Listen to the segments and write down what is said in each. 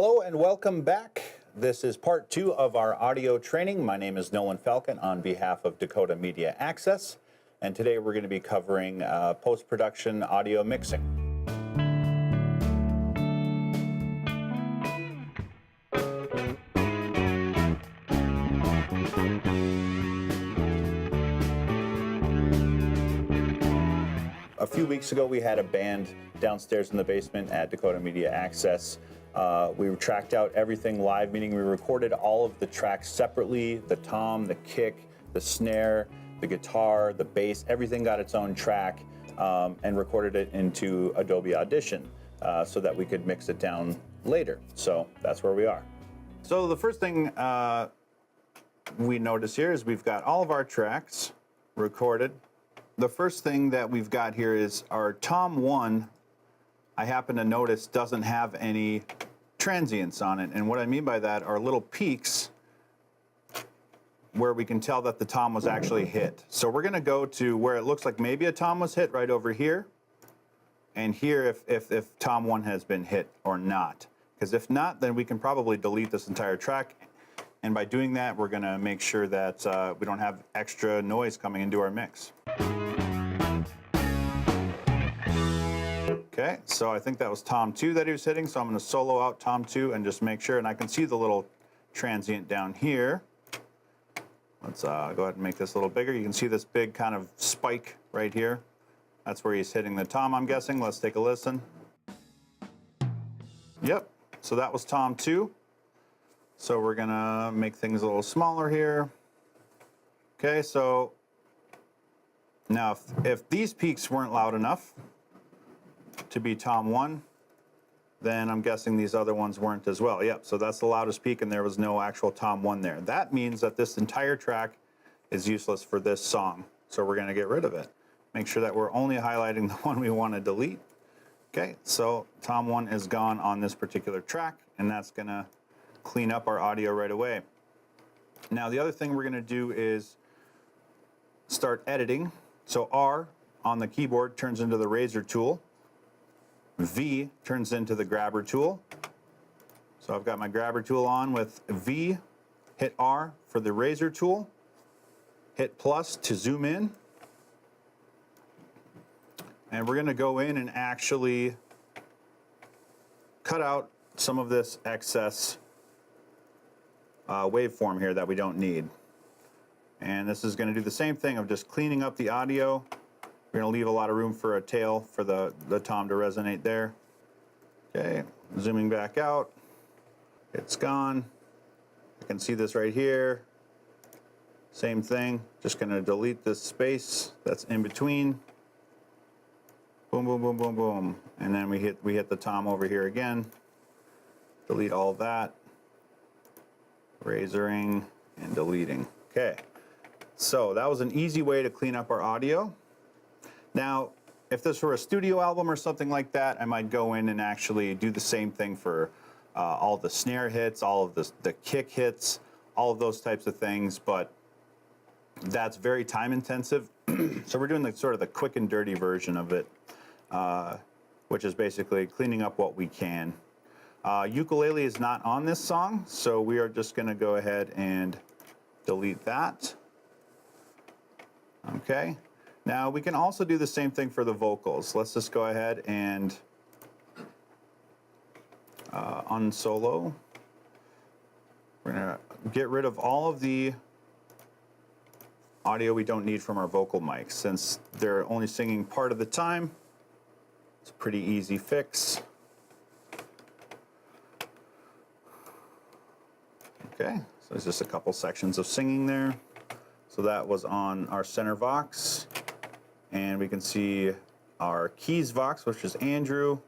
Hello and welcome back. This is part 2 of our audio training. My name is Nolyn Falcon on behalf of Dakota Media Access, and today we're going to be covering post-production audio mixing. A few weeks ago we had a band downstairs in the basement at Dakota Media Access. We tracked out everything live, meaning we recorded all of the tracks separately, the tom, the kick, the snare, the guitar, the bass, everything got its own track, and recorded it into Adobe Audition so that we could mix it down later. So that's where we are. So the first thing we notice here is we've got all of our tracks recorded. The first thing that we've got here is our Tom 1, I happen to notice, doesn't have any transients on it. And what I mean by that are little peaks where we can tell that the tom was actually hit. So we're gonna go to where it looks like maybe a tom was hit right over here, and here if Tom 1 has been hit or not. Because if not, then we can probably delete this entire track. And by doing that, we're gonna make sure that we don't have extra noise coming into our mix. Okay, so I think that was Tom 2 that he was hitting, so I'm going to solo out Tom 2 and just make sure, and I can see the little transient down here. Let's go ahead and make this a little bigger. You can see this big kind of spike right here. That's where he's hitting the tom, I'm guessing. Let's take a listen. Yep, so that was Tom 2. So we're going to make things a little smaller here. Okay, so now if these peaks weren't loud enough to be Tom 1, then I'm guessing these other ones weren't as well. Yep, so that's the loudest peak and there was no actual Tom 1 there. That means that this entire track is useless for this song. So we're gonna get rid of it. Make sure that we're only highlighting the one we wanna delete. Okay, so Tom 1 is gone on this particular track, and that's gonna clean up our audio right away. Now the other thing we're gonna do is start editing. So R on the keyboard turns into the razor tool. V turns into the grabber tool. So I've got my grabber tool on with V, hit R for the razor tool, hit plus to zoom in, and we're going to go in and actually cut out some of this excess waveform here that we don't need. And this is going to do the same thing of just cleaning up the audio. We're going to leave a lot of room for a tail for the tom to resonate there. Okay, zooming back out. It's gone. I can see this right here. Same thing. Just going to delete this space that's in between. Boom, boom, boom, boom, boom. And then we hit the tom over here again. Delete all that. Razoring and deleting. Okay. So that was an easy way to clean up our audio. Now, if this were a studio album or something like that, I might go in and actually do the same thing for all the snare hits, all of the kick hits, all of those types of things, but that's very time intensive. So we're doing sort of the quick and dirty version of it, which is basically cleaning up what we can. Ukulele is not on this song, so we are just going to go ahead and delete that. Okay. Now we can also do the same thing for the vocals. Let's just go ahead and unsolo. We're gonna get rid of all of the audio we don't need from our vocal mics. Since they're only singing part of the time, it's a pretty easy fix. Okay, so there's just a couple sections of singing there. So that was on our center Vox. And we can see our keys Vox, which is Andrew,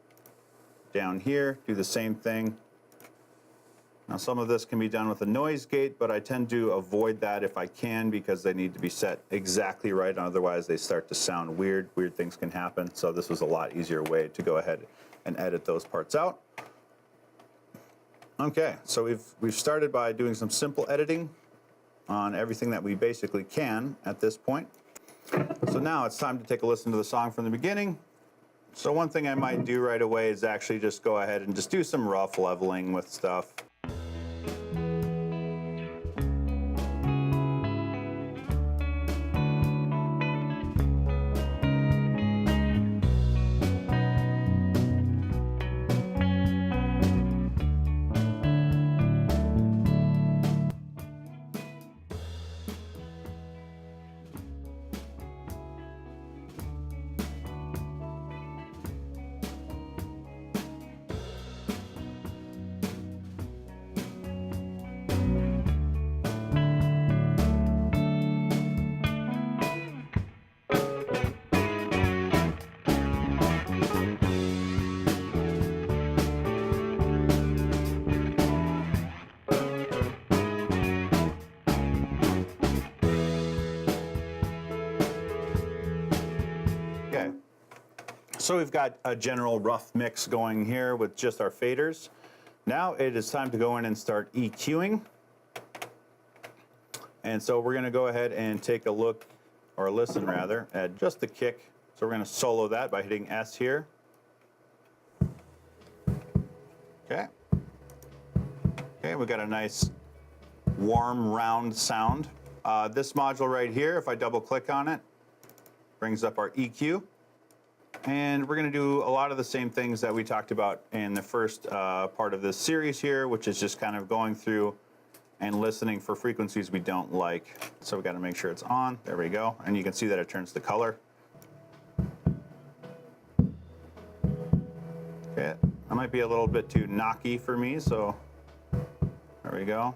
down here. Do the same thing. Now some of this can be done with a noise gate, but I tend to avoid that if I can because they need to be set exactly right. Otherwise they start to sound weird. Weird things can happen. So this was a lot easier way to go ahead and edit those parts out. Okay, so we've started by doing some simple editing on everything that we basically can at this point. So now it's time to take a listen to the song from the beginning So one thing I might do right away is actually just go ahead and just do some rough leveling with stuff. Okay, so we've got a general rough mix going here with just our faders. Now it is time to go in and start EQing. And so we're gonna go ahead and take a look, or listen rather, at just the kick. So we're gonna solo that by hitting S here. Okay. Okay, we got a nice warm round sound. This module right here, if I double click on it, brings up our EQ. And we're gonna do a lot of the same things that we talked about in the first part of this series here, which is just kind of going through and listening for frequencies we don't like. So we gotta make sure it's on, there we go. And you can see that it turns the color. Okay, that might be a little bit too knocky for me, so there we go.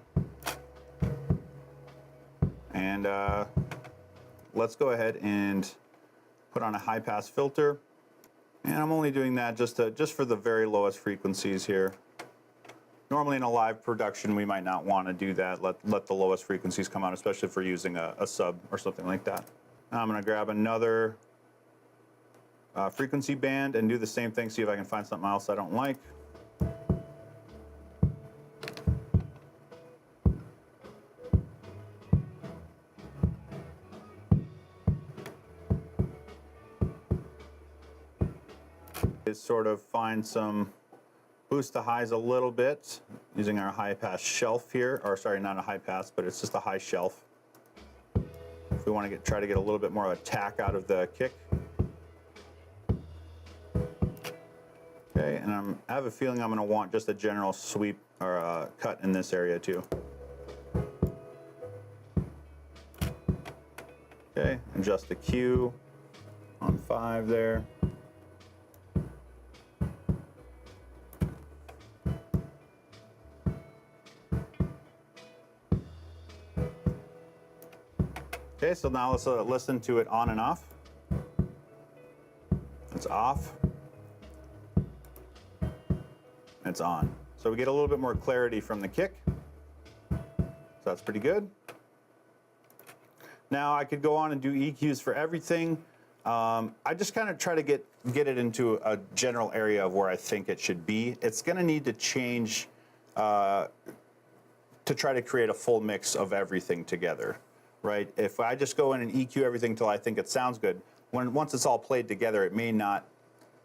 And let's go ahead and put on a high pass filter. And I'm only doing that just for the very lowest frequencies here. Normally in a live production, we might not want to do that. Let the lowest frequencies come out, especially if we're using a sub or something like that. Now I'm going to grab another frequency band and do the same thing, see if I can find something else I don't like. Is sort of find some boost the highs a little bit using our high pass shelf here, or sorry, not a high pass, but it's just a high shelf. If we want to try to get a little bit more of a tack out of the kick. Okay, and I have a feeling I'm going to want just a general sweep or a cut in this area too. Okay, adjust the Q on 5 there. Okay, so now let's listen to it on and off. It's off. It's on. So we get a little bit more clarity from the kick. So that's pretty good. Now I could go on and do EQs for everything. I just kind of try to get it into a general area of where I think it should be. It's going to need to change to try to create a full mix of everything together. Right? If I just go in and EQ everything till I think it sounds good, once it's all played together, it may not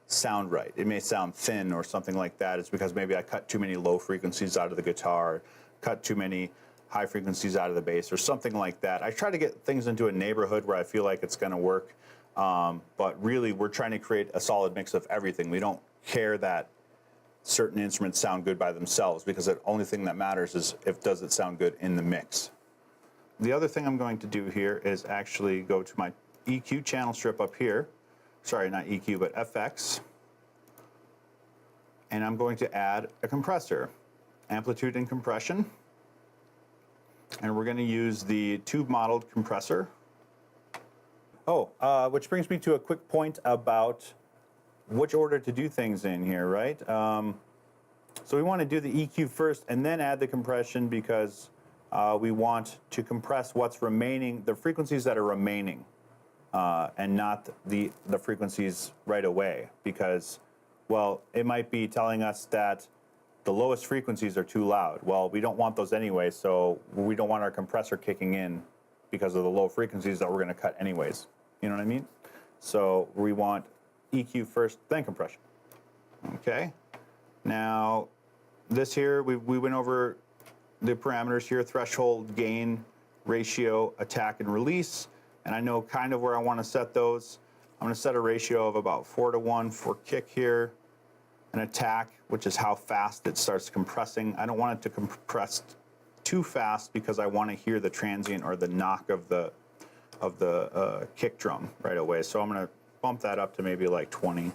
sound right. It may sound thin or something like that. It's because maybe I cut too many low frequencies out of the guitar, cut too many high frequencies out of the bass, or something like that. I try to get things into a neighborhood where I feel like it's going to work, but really we're trying to create a solid mix of everything. We don't care that certain instruments sound good by themselves, because the only thing that matters is does it sound good in the mix. The other thing I'm going to do here is actually go to my EQ channel strip up here. Sorry, not EQ, but FX. And I'm going to add a compressor, amplitude and compression. And we're going to use the tube modeled compressor. Oh, which brings me to a quick point about which order to do things in here, right? So we want to do the EQ first and then add the compression, because we want to compress what's remaining, the frequencies that are remaining, and not the frequencies right away, because, well, it might be telling us that the lowest frequencies are too loud. Well, we don't want those anyway, so we don't want our compressor kicking in because of the low frequencies that we're going to cut anyways. You know what I mean? So we want EQ first, then compression. Okay. Now, this here, we went over the parameters here: threshold, gain, ratio, attack, and release. And I know kind of where I want to set those. I'm going to set a ratio of about 4:1 for kick here. An attack, which is how fast it starts compressing. I don't want it to compress too fast because I want to hear the transient or the knock of the kick drum right away. So I'm going to bump that up to maybe like 20.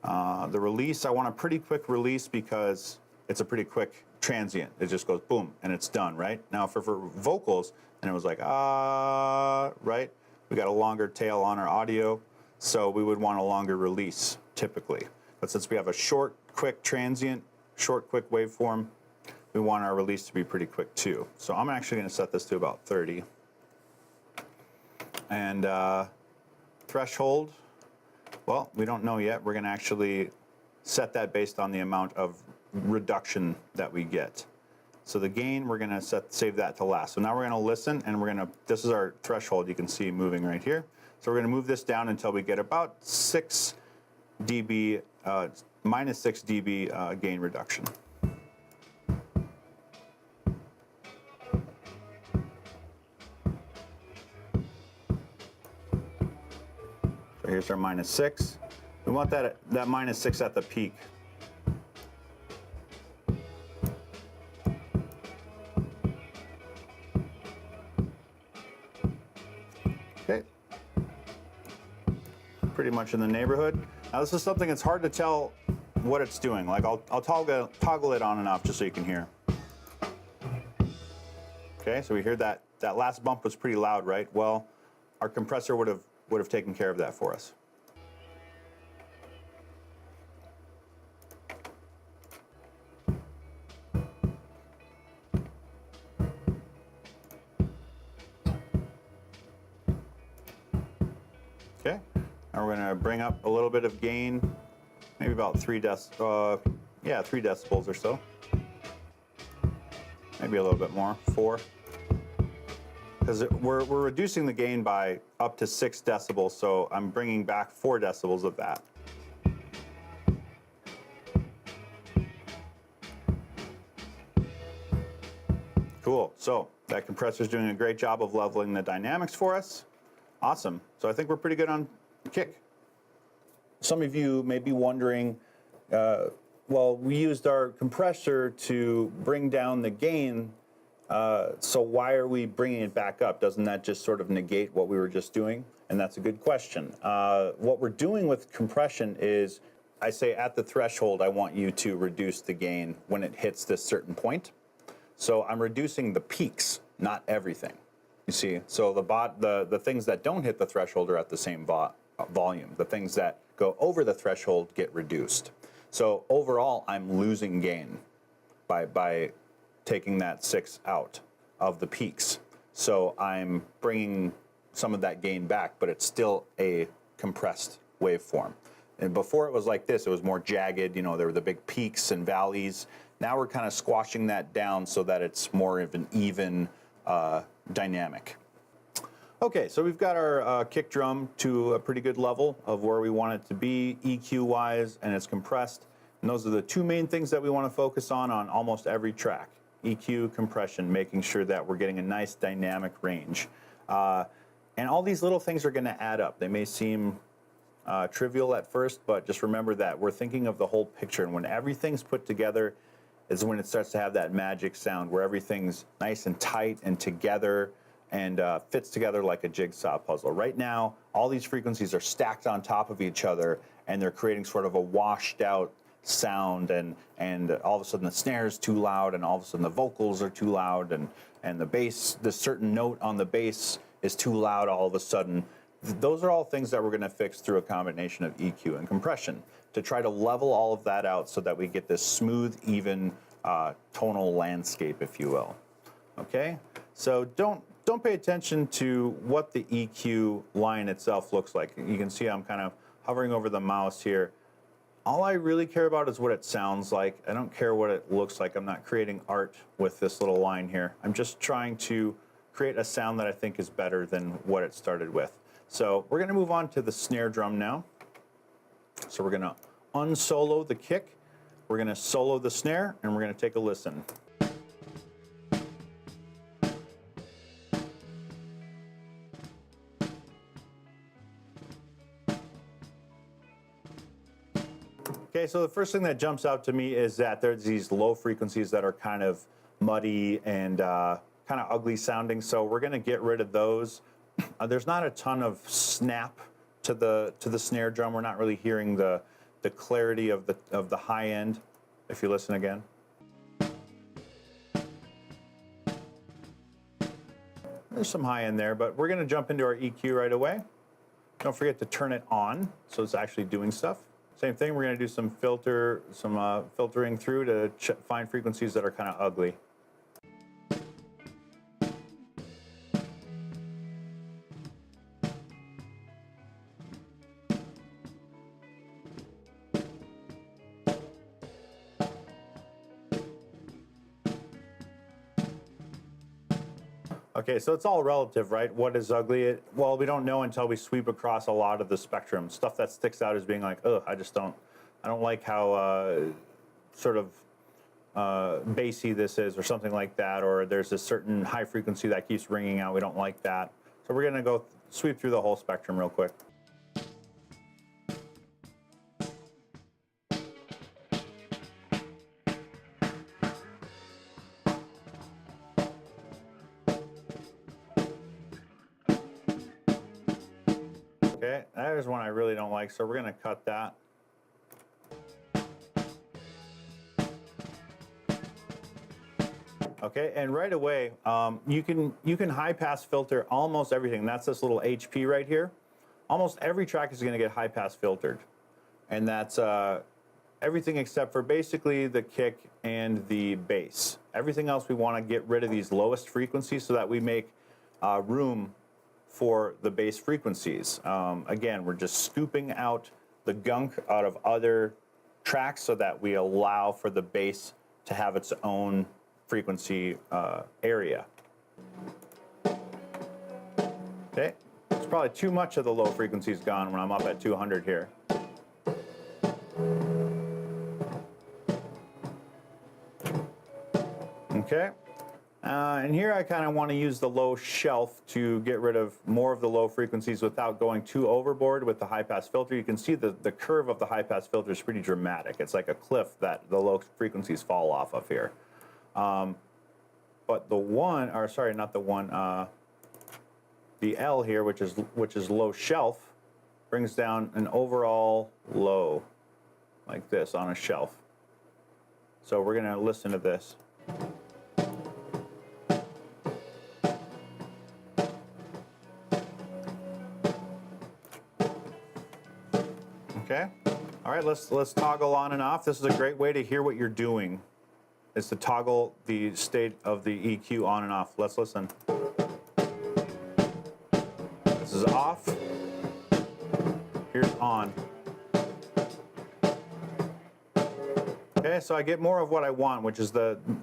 The release, I want a pretty quick release because it's a pretty quick transient. It just goes boom and it's done, right? Now for vocals, and it was like, right? We got a longer tail on our audio, so we would want a longer release typically. But since we have a short, quick transient, short, quick waveform, we want our release to be pretty quick too. So I'm actually going to set this to about 30. And threshold, well, we don't know yet. We're going to actually set that based on the amount of reduction that we get. So the gain, we're going to save that to last. So now we're going to listen, and we're going to, this is our threshold, you can see moving right here. So we're going to move this down until we get about 6 dB, minus 6 dB gain reduction. So here's our minus 6. We want that minus 6 at the peak. Okay. Pretty much in the neighborhood. Now this is something that's hard to tell what it's doing. Like I'll toggle it on and off just so you can hear. Okay, so we hear that last bump was pretty loud, right? Well, our compressor would have taken care of that for us. Okay, now we're going to bring up a little bit of gain, maybe about 3 decibels or so. Maybe a little bit more, 4. Because we're reducing the gain by up to 6 decibels, so I'm bringing back 4 decibels of that. Cool, so that compressor is doing a great job of leveling the dynamics for us. Awesome, so I think we're pretty good on kick. Some of you may be wondering, well, we used our compressor to bring down the gain, so why are we bringing it back up? Doesn't that just sort of negate what we were just doing? And that's a good question. What we're doing with compression is, I say at the threshold, I want you to reduce the gain when it hits this certain point. So I'm reducing the peaks, not everything. You see, so the things that don't hit the threshold are at the same volume. The things that go over the threshold get reduced. So overall, I'm losing gain by taking that 6 out of the peaks. So I'm bringing some of that gain back, but it's still a compressed waveform. And before it was like this, it was more jagged, you know, there were the big peaks and valleys. Now we're kind of squashing that down so that it's more of an even dynamic. Okay, so we've got our kick drum to a pretty good level of where we want it to be EQ-wise, and it's compressed. And those are the 2 main things that we want to focus on almost every track. EQ, compression, making sure that we're getting a nice dynamic range. And all these little things are going to add up. They may seem trivial at first, but just remember that we're thinking of the whole picture. And when everything's put together is when it starts to have that magic sound where everything's nice and tight and together and fits together like a jigsaw puzzle. Right now, all these frequencies are stacked on top of each other, and they're creating sort of a washed out sound, and all of a sudden the snare is too loud, and all of a sudden the vocals are too loud, and the bass, the certain note on the bass is too loud all of a sudden. Those are all things that we're going to fix through a combination of EQ and compression to try to level all of that out so that we get this smooth, even tonal landscape, if you will. Okay, so don't pay attention to what the EQ line itself looks like. You can see I'm kind of hovering over the mouse here. All I really care about is what it sounds like. I don't care what it looks like. I'm not creating art with this little line here. I'm just trying to create a sound that I think is better than what it started with. So we're going to move on to the snare drum now. So we're going to unsolo the kick, we're going to solo the snare, and we're going to take a listen. Okay, so the first thing that jumps out to me is that there's these low frequencies that are kind of muddy and kind of ugly sounding, so we're going to get rid of those. There's not a ton of snap to the snare drum. We're not really hearing the clarity of the high end. If you listen again, there's some high end there, but we're going to jump into our EQ right away. Don't forget to turn it on so it's actually doing stuff. Same thing, we're going to do some filtering through to find frequencies that are kind of ugly. Okay, so it's all relative, right? What is ugly? Well, we don't know until we sweep across a lot of the spectrum. Stuff that sticks out as being like, ugh, I don't like how sort of bassy this is, or something like that, or there's a certain high frequency that keeps ringing out. We don't like that. So we're gonna go sweep through the whole spectrum real quick. Okay, there's one I really don't like, so we're going to cut that. Okay, and right away, you can high pass filter almost everything. That's this little HP right here. Almost every track is going to get high pass filtered, and that's everything except for basically the kick and the bass. Everything else we want to get rid of these lowest frequencies so that we make room for the bass frequencies. Again, we're just scooping out the gunk out of other tracks so that we allow for the bass to have its own frequency area. Okay, it's probably too much of the low frequencies gone when I'm up at 200 here. Okay. And here I kind of want to use the low shelf to get rid of more of the low frequencies without going too overboard with the high pass filter. You can see the curve of the high pass filter is pretty dramatic. It's like a cliff that the low frequencies fall off of here. But the one, or sorry, not the one, the L here, which is low shelf, brings down an overall low like this on a shelf. So we're going to listen to this. Okay. All right, let's toggle on and off. This is a great way to hear what you're doing, is to toggle the state of the EQ on and off. Let's listen. This is off. Here's on. Okay, so I get more of what I want, which is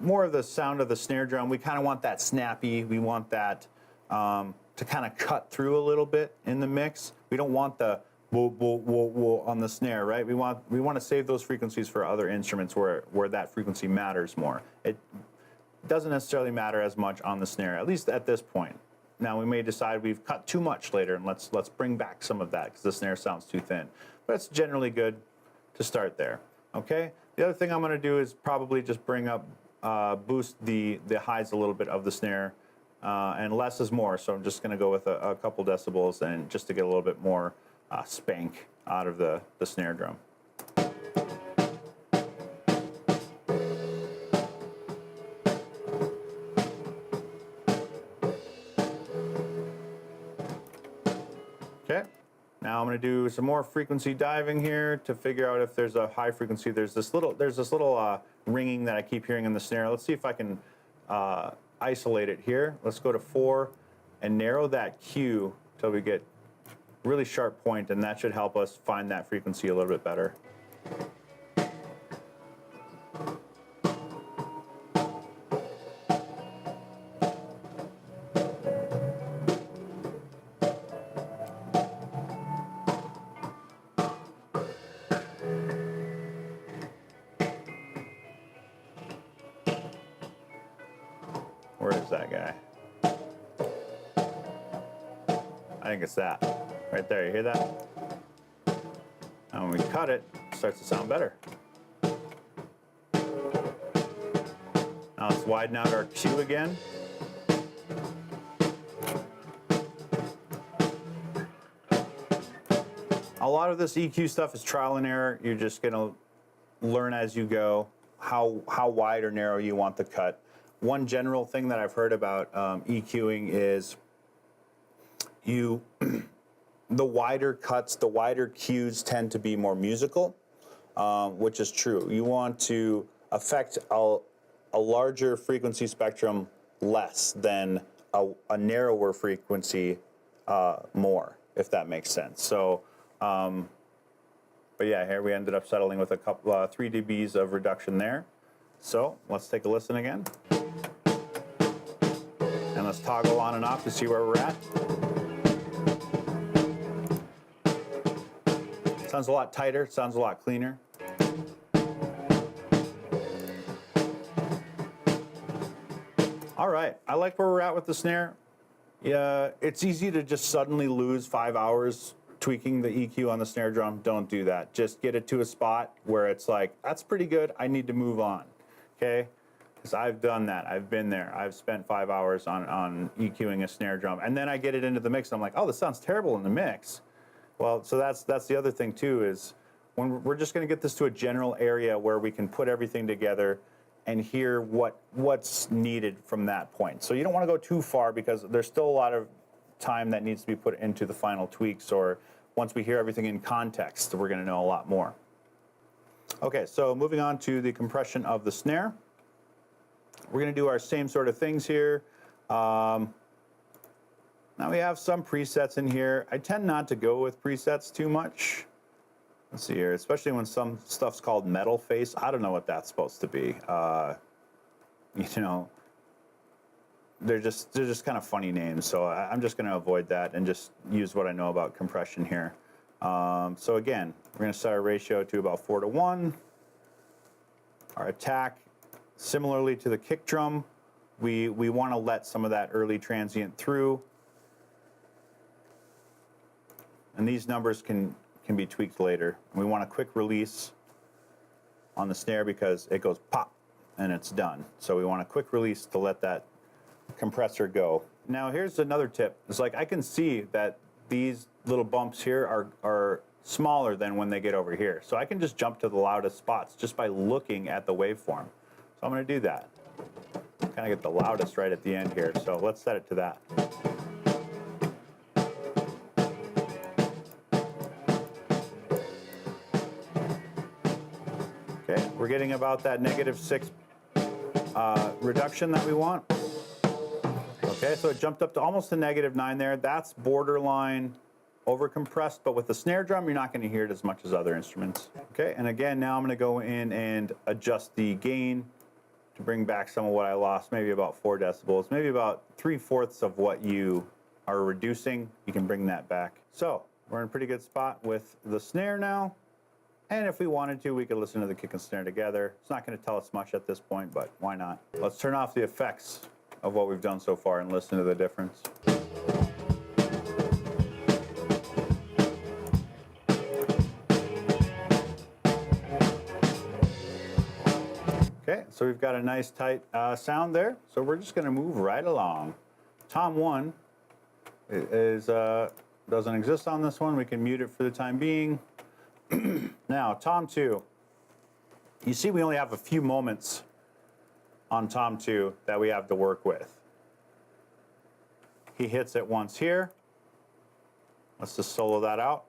more of the sound of the snare drum. We kind of want that snappy. We want that to kind of cut through a little bit in the mix. We don't want the whoa, whoa, whoa, whoa on the snare, right? We want to save those frequencies for other instruments where that frequency matters more. It doesn't necessarily matter as much on the snare, at least at this point. Now we may decide we've cut too much later, and let's bring back some of that because the snare sounds too thin. But it's generally good to start there. Okay. The other thing I'm going to do is probably just bring up, boost the highs a little bit of the snare, and less is more. So I'm just going to go with a couple decibels, and just to get a little bit more spank out of the snare drum. Okay, now I'm going to do some more frequency diving here to figure out if there's a high frequency. There's this little ringing that I keep hearing in the snare. Let's see if I can isolate it here. Let's go to 4 and narrow that Q till we get really sharp point, and that should help us find that frequency a little bit better. Where's that guy? I think it's that. Right there, you hear that? And when we cut it, it starts to sound better. Now let's widen out our Q again. A lot of this EQ stuff is trial and error. You're just gonna learn as you go how wide or narrow you want the cut. One general thing that I've heard about EQing is the wider cuts, the wider cues tend to be more musical, which is true. You want to affect a larger frequency spectrum less than a narrower frequency more, if that makes sense. So, but yeah, here we ended up settling with a couple, 3 dBs of reduction there. So let's take a listen again. And let's toggle on and off to see where we're at. Sounds a lot tighter, sounds a lot cleaner. All right, I like where we're at with the snare. Yeah, it's easy to just suddenly lose 5 hours tweaking the EQ on the snare drum. Don't do that. Just get it to a spot where it's like, that's pretty good, I need to move on, okay? Because I've done that, I've been there. I've spent 5 hours on EQing a snare drum, and then I get it into the mix, and I'm like, oh, this sounds terrible in the mix. Well, so that's the other thing too, is when we're just gonna get this to a general area where we can put everything together and hear what's needed from that point. So you don't wanna go too far because there's still a lot of time that needs to be put into the final tweaks, or once we hear everything in context, we're gonna know a lot more. Okay, so moving on to the compression of the snare. We're gonna do our same sort of things here. Now we have some presets in here. I tend not to go with presets too much. Let's see here, especially when some stuff's called metal face. I don't know what that's supposed to be. You know, they're just kind of funny names. So I'm just gonna avoid that and just use what I know about compression here. So again, we're gonna set our ratio to about 4:1. Our attack, similarly to the kick drum, we wanna let some of that early transient through. And these numbers can be tweaked later. We want a quick release on the snare because it goes pop and it's done. So we want a quick release to let that compressor go. Now here's another tip. It's like I can see that these little bumps here are smaller than when they get over here. So I can just jump to the loudest spots just by looking at the waveform. So I'm gonna do that. Kind of get the loudest right at the end here. So let's set it to that. Okay, we're getting about that -6 reduction that we want. Okay, so it jumped up to almost a -9 there. That's borderline overcompressed, but with the snare drum, you're not going to hear it as much as other instruments. Okay, and again, now I'm going to go in and adjust the gain to bring back some of what I lost, maybe about 4 decibels, maybe about 3/4 of what you are reducing. You can bring that back. So we're in a pretty good spot with the snare now. And if we wanted to, we could listen to the kick and snare together. It's not going to tell us much at this point, but why not? Let's turn off the effects of what we've done so far and listen to the difference. Okay, so we've got a nice tight sound there. So we're just going to move right along. Tom 1 is doesn't exist on this one. We can mute it for the time being. Now, Tom 2, you see we only have a few moments on Tom 2 that we have to work with. He hits it once here. Let's just solo that out.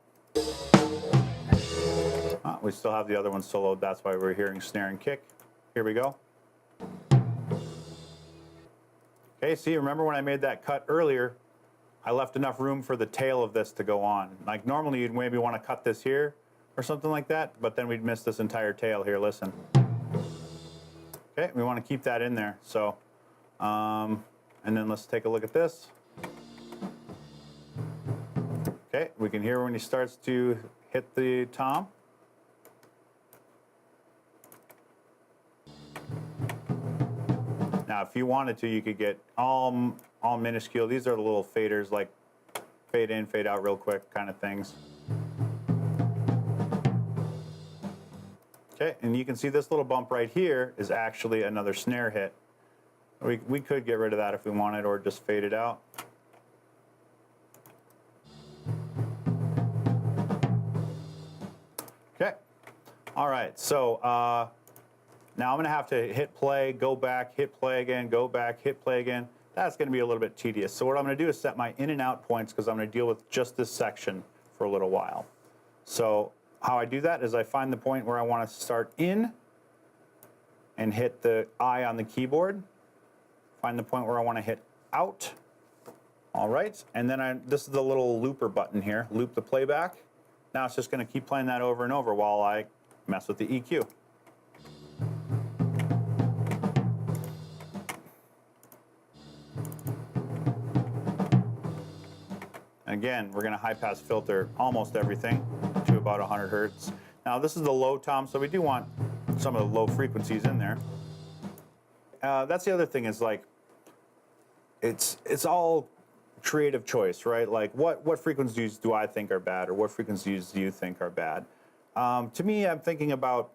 We still have the other one soloed, that's why we're hearing snare and kick. Here we go. Okay, see, remember when I made that cut earlier, I left enough room for the tail of this to go on. Like normally you'd maybe want to cut this here, or something like that, but then we'd miss this entire tail here. Listen. Okay, we want to keep that in there. So, and then let's take a look at this. Okay, we can hear when he starts to hit the tom. Now Now, if you wanted to, you could get all minuscule. These are the little faders, like fade in, fade out real quick kind of things. Okay, and you can see this little bump right here is actually another snare hit. We could get rid of that if we wanted, or just fade it out. Okay, all right, so now I'm gonna have to hit play, go back, hit play again, go back, hit play again. That's gonna be a little bit tedious. So what I'm gonna do is set my in and out points, because I'm gonna deal with just this section for a little while. So how I do that is I find the point where I wanna start in and hit the I on the keyboard. Find the point where I wanna hit out. All right, and then this is the little looper button here, loop the playback. Now it's just gonna keep playing that over and over while I mess with the EQ. Again, we're gonna high pass filter almost everything to about 100 hertz. Now this is the low tom, so we do want some of the low frequencies in there. That's the other thing is like, it's all creative choice, right? Like what frequencies do I think are bad, or what frequencies do you think are bad? To me, I'm thinking about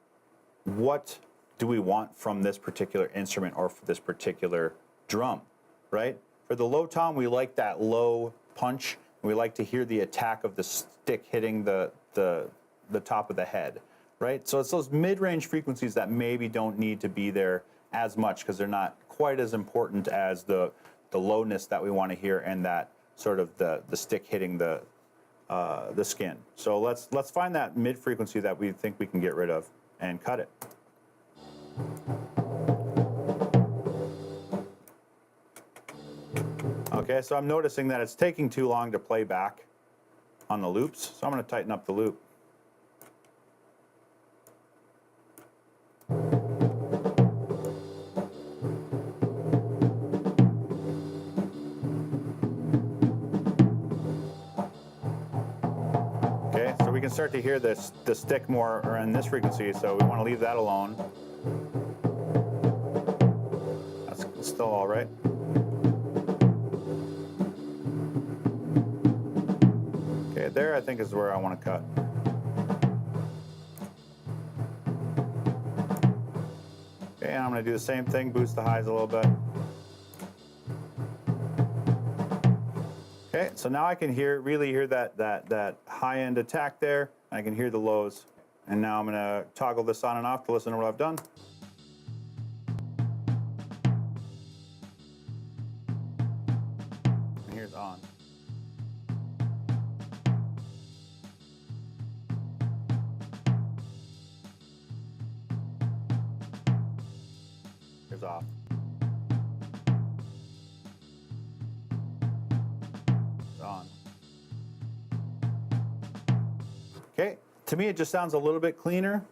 what do we want from this particular instrument or for this particular drum, right? For the low tom, we like that low punch. We like to hear the attack of the stick hitting the top of the head, right? So it's those mid-range frequencies that maybe don't need to be there as much, because they're not quite as important as the lowness that we want to hear, and that sort of the stick hitting the skin. So let's find that mid frequency that we think we can get rid of and cut it. Okay, so I'm noticing that it's taking too long to play back on the loops, so I'm going to tighten up the loop. Okay, so we can start to hear the stick more around this frequency, so we want to leave that alone. That's still all right. Okay, there I think is where I want to cut. Okay, and I'm going to do the same thing, boost the highs a little bit. Okay, so now I can really hear that high-end attack there. I can hear the lows. And now I'm going to toggle this on and off to listen to what I've done. And here's on. Here's off. On. Okay, to me it just sounds a little bit cleaner,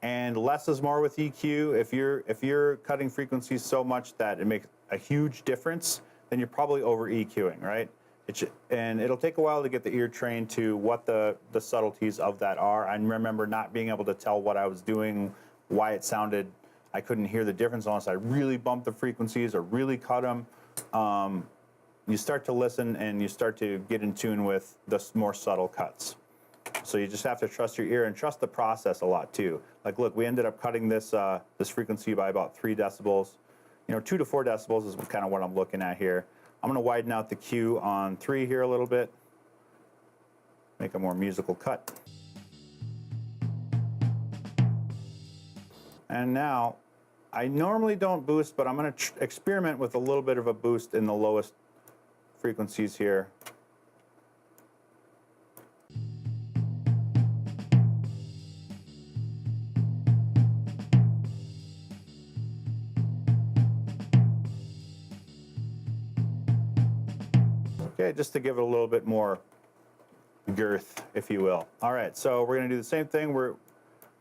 and less is more with EQ. If you're cutting frequencies so much that it makes a huge difference, then you're probably over EQing, right? And it'll take a while to get the ear trained to what the subtleties of that are. I remember not being able to tell what I was doing, why it sounded. I couldn't hear the difference unless I really bumped the frequencies or really cut them. You start to listen and you start to get in tune with the more subtle cuts. So you just have to trust your ear and trust the process a lot too. Like, look, we ended up cutting this this frequency by about 3 decibels. You know, 2 to 4 decibels is kind of what I'm looking at here. I'm going to widen out the Q on 3 here a little bit, make a more musical cut. And now, I normally don't boost, but I'm going to experiment with a little bit of a boost in the lowest frequencies here. Okay, just to give it a little bit more girth, if you will. All right, so we're going to do the same thing. We're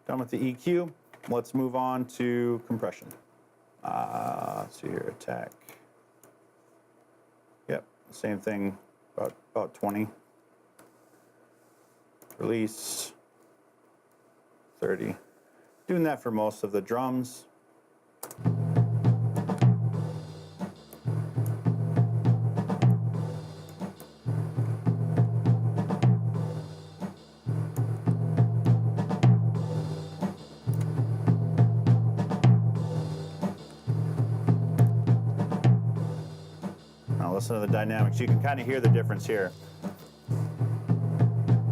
done with the EQ. Let's move on to compression. Let's see here, attack. Yep, same thing, about 20. Release, 30. Doing that for most of the drums. listen to the dynamics. You can kind of hear the difference here.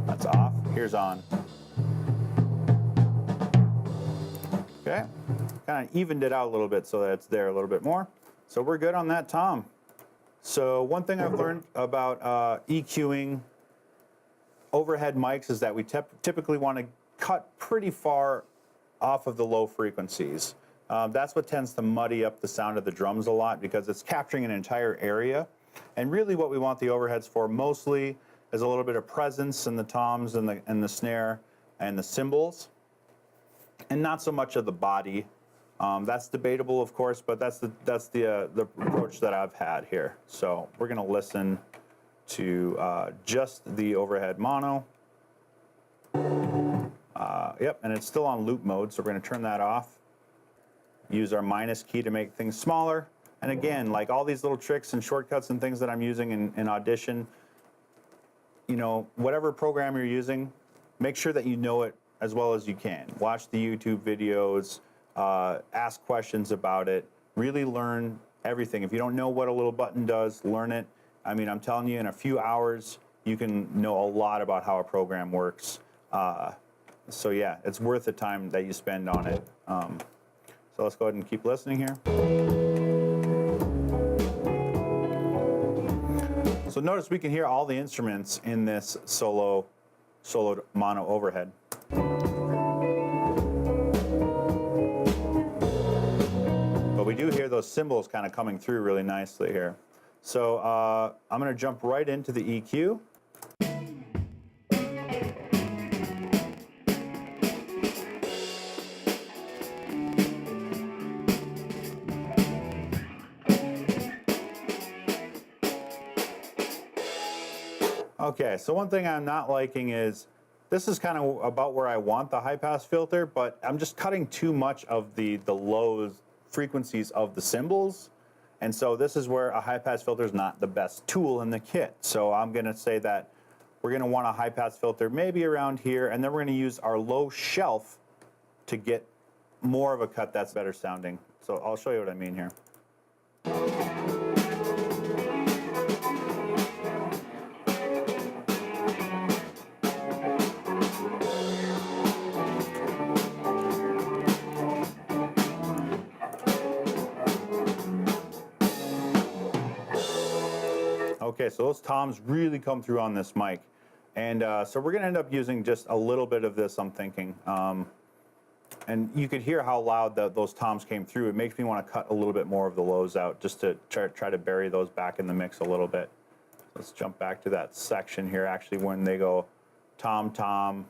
That's off. Here's on. Okay. Kind of evened it out a little bit so that it's there a little bit more. So we're good on that tom. So one thing I've learned about EQing overhead mics is that we typically want to cut pretty far off of the low frequencies. That's what tends to muddy up the sound of the drums a lot because it's capturing an entire area. And really what we want the overheads for mostly is a little bit of presence in the toms and the snare and the cymbals, and not so much of the body. That's debatable, of course, but that's the approach that I've had here. So we're going to listen to just the overhead mono. Yep, and it's still on loop mode, so we're going to turn that off. Use our minus key to make things smaller. And again, like all these little tricks and shortcuts and things that I'm using in Audition, you know, whatever program you're using, make sure that you know it as well as you can. Watch the YouTube videos, ask questions about it, really learn everything. If you don't know what a little button does, learn it. I mean, I'm telling you, in a few hours, you can know a lot about how a program works. So yeah, it's worth the time that you spend on it. So let's go ahead and keep listening here. So notice we can hear all the instruments in this soloed mono overhead. But we do hear those cymbals kind of coming through really nicely here. So I'm going to jump right into the EQ. Okay, so one thing I'm not liking is this is kind of about where I want the high pass filter, but I'm just cutting too much of the low frequencies of the cymbals. And so this is where a high pass filter is not the best tool in the kit. So I'm going to say that we're going to want a high pass filter maybe around here, and then we're going to use our low shelf to get more of a cut that's better sounding. So I'll show you what I mean here. Okay, so those toms really come through on this mic. And so we're going to end up using just a little bit of this, I'm thinking. And you could hear how loud those toms came through. It makes me want to cut a little bit more of the lows out just to try to bury those back in the mix a little bit. Let's jump back to that section here. Actually, when they go tom, tom,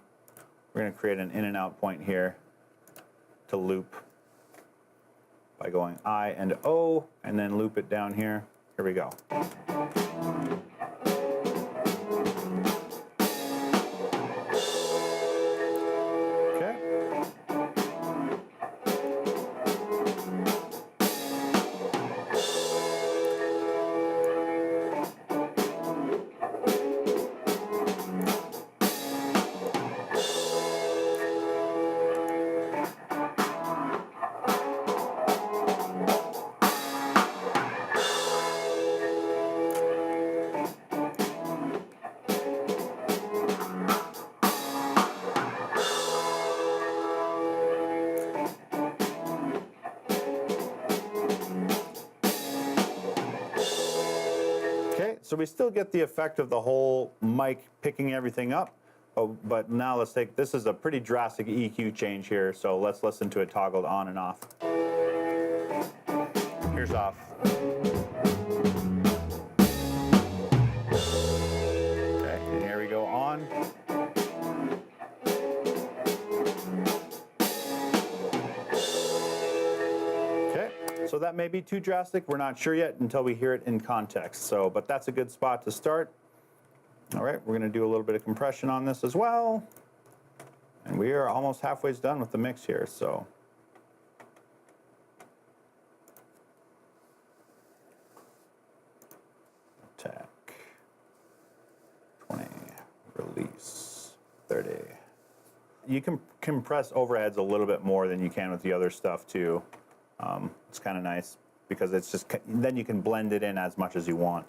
we're going to create an in and out point here to loop by going I and O, and then loop it down here. Here we go. So we still get the effect of the whole mic picking everything up, but now let's take, this is a pretty drastic EQ change here, so let's listen to it toggled on and off. Here's off. Okay, and here we go on. So that may be too drastic. We're not sure yet until we hear it in context. So, but that's a good spot to start. All right, we're going to do a little bit of compression on this as well. And we are almost halfway done with the mix here. So, attack, 20, release, 30. You can compress overheads a little bit more than you can with the other stuff too. It's kind of nice because it's just, then you can blend it in as much as you want.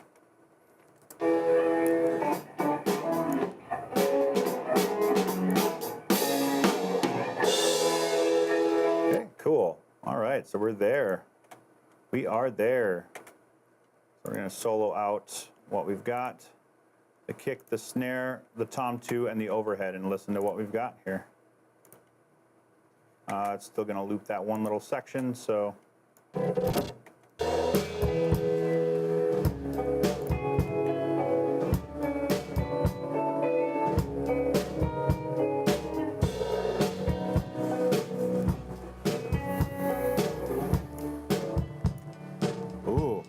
right, so we're there. We are there. So we're going to solo out what we've got, the kick, the snare, the tom 2, and the overhead, and listen to what we've got here. It's still going to loop that one little section, so. Ooh,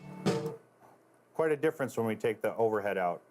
quite a difference when we take the overhead out.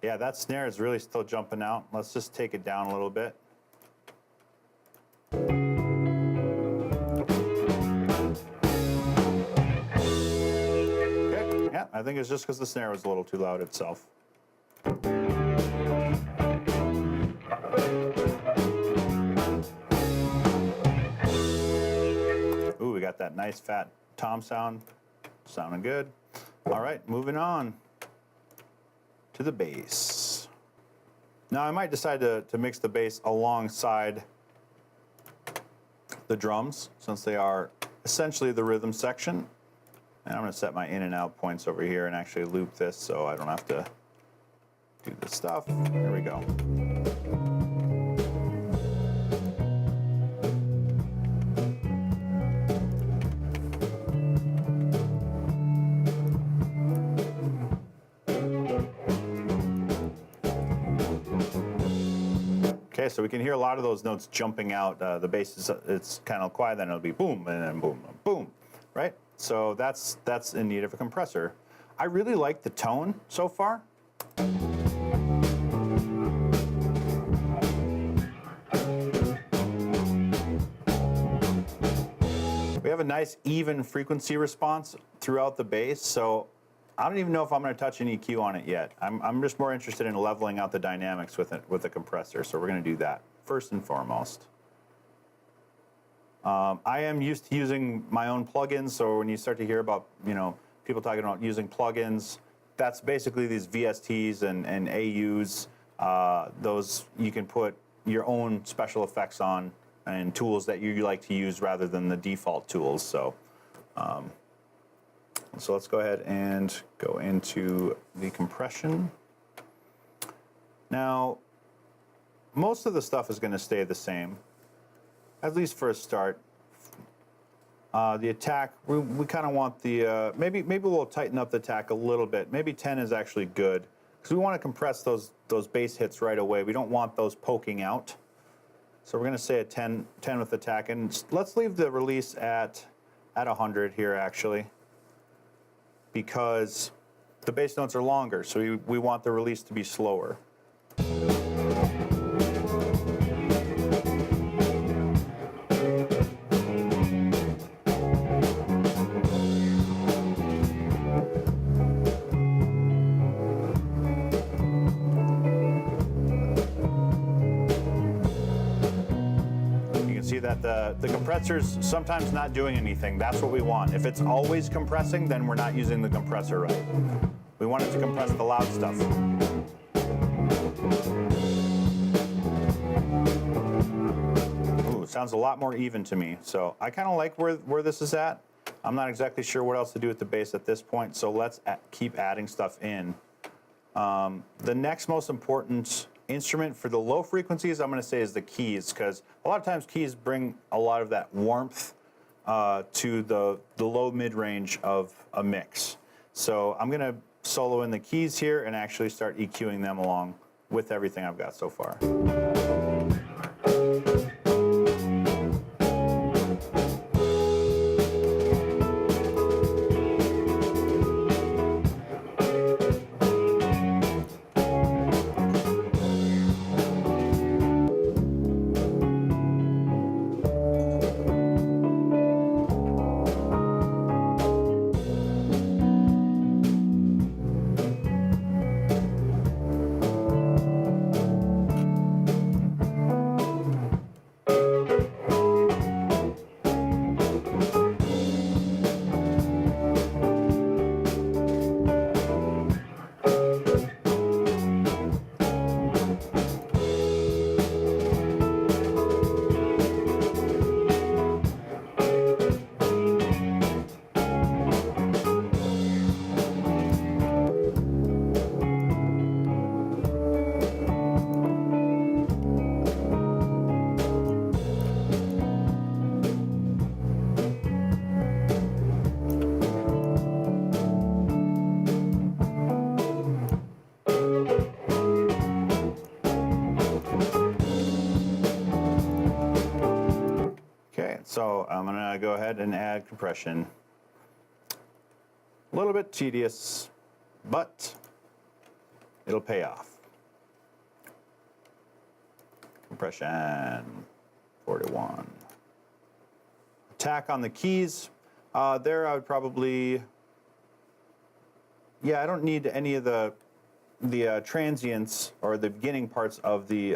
Yeah, that snare is really still jumping out. Let's just take it down a little bit. Okay, yeah, I think it's just because the snare was a little too loud itself. Ooh, we got that nice fat tom sound. Sounding good. All right, moving on to the bass. Now I might decide to mix the bass alongside the drums, since they are essentially the rhythm section. And I'm gonna set my in and out points over here and actually loop this so I don't have to do this stuff. Here we go. Okay, so we can hear a lot of those notes jumping out. The bass is it's kind of quiet, then it'll be boom, and then boom, boom, right? So that's in need of a compressor. I really like the tone so far. We have a nice even frequency response throughout the bass, so I don't even know if I'm going to touch an EQ on it yet. I'm just more interested in leveling out the dynamics with it with the compressor, so we're going to do that first and foremost. I am used to using my own plugins, so when you start to hear about people talking about using plugins, that's basically these VSTs and AUs. Those you can put your own special effects on and tools that you like to use rather than the default tools. So let's go ahead and go into the compression. Now, most of the stuff is going to stay the same, at least for a start. The attack, we kind of want the, maybe we'll tighten up the attack a little bit. Maybe 10 is actually good, because we want to compress those bass hits right away. We don't want those poking out. So we're going to say a 10 with attack, and let's leave the release at 100 here, actually, because the bass notes are longer, so we want the release to be slower. That the compressor's sometimes not doing anything. That's what we want. If it's always compressing, then we're not using the compressor right. We want it to compress the loud stuff. Ooh, it sounds a lot more even to me. So I kind of like where this is at. I'm not exactly sure what else to do with the bass at this point, so let's keep adding stuff in. The next most important instrument for the low frequencies, I'm going to say, is the keys, because a lot of times keys bring a lot of that warmth to the low mid-range of a mix. So I'm going to solo in the keys here and actually start EQing them along with everything I've got so far. So I'm gonna go ahead and add compression. A little bit tedious, but it'll pay off. Compression, 41. Attack on the keys. There I would probably, I don't need any of the transients or the beginning parts of the,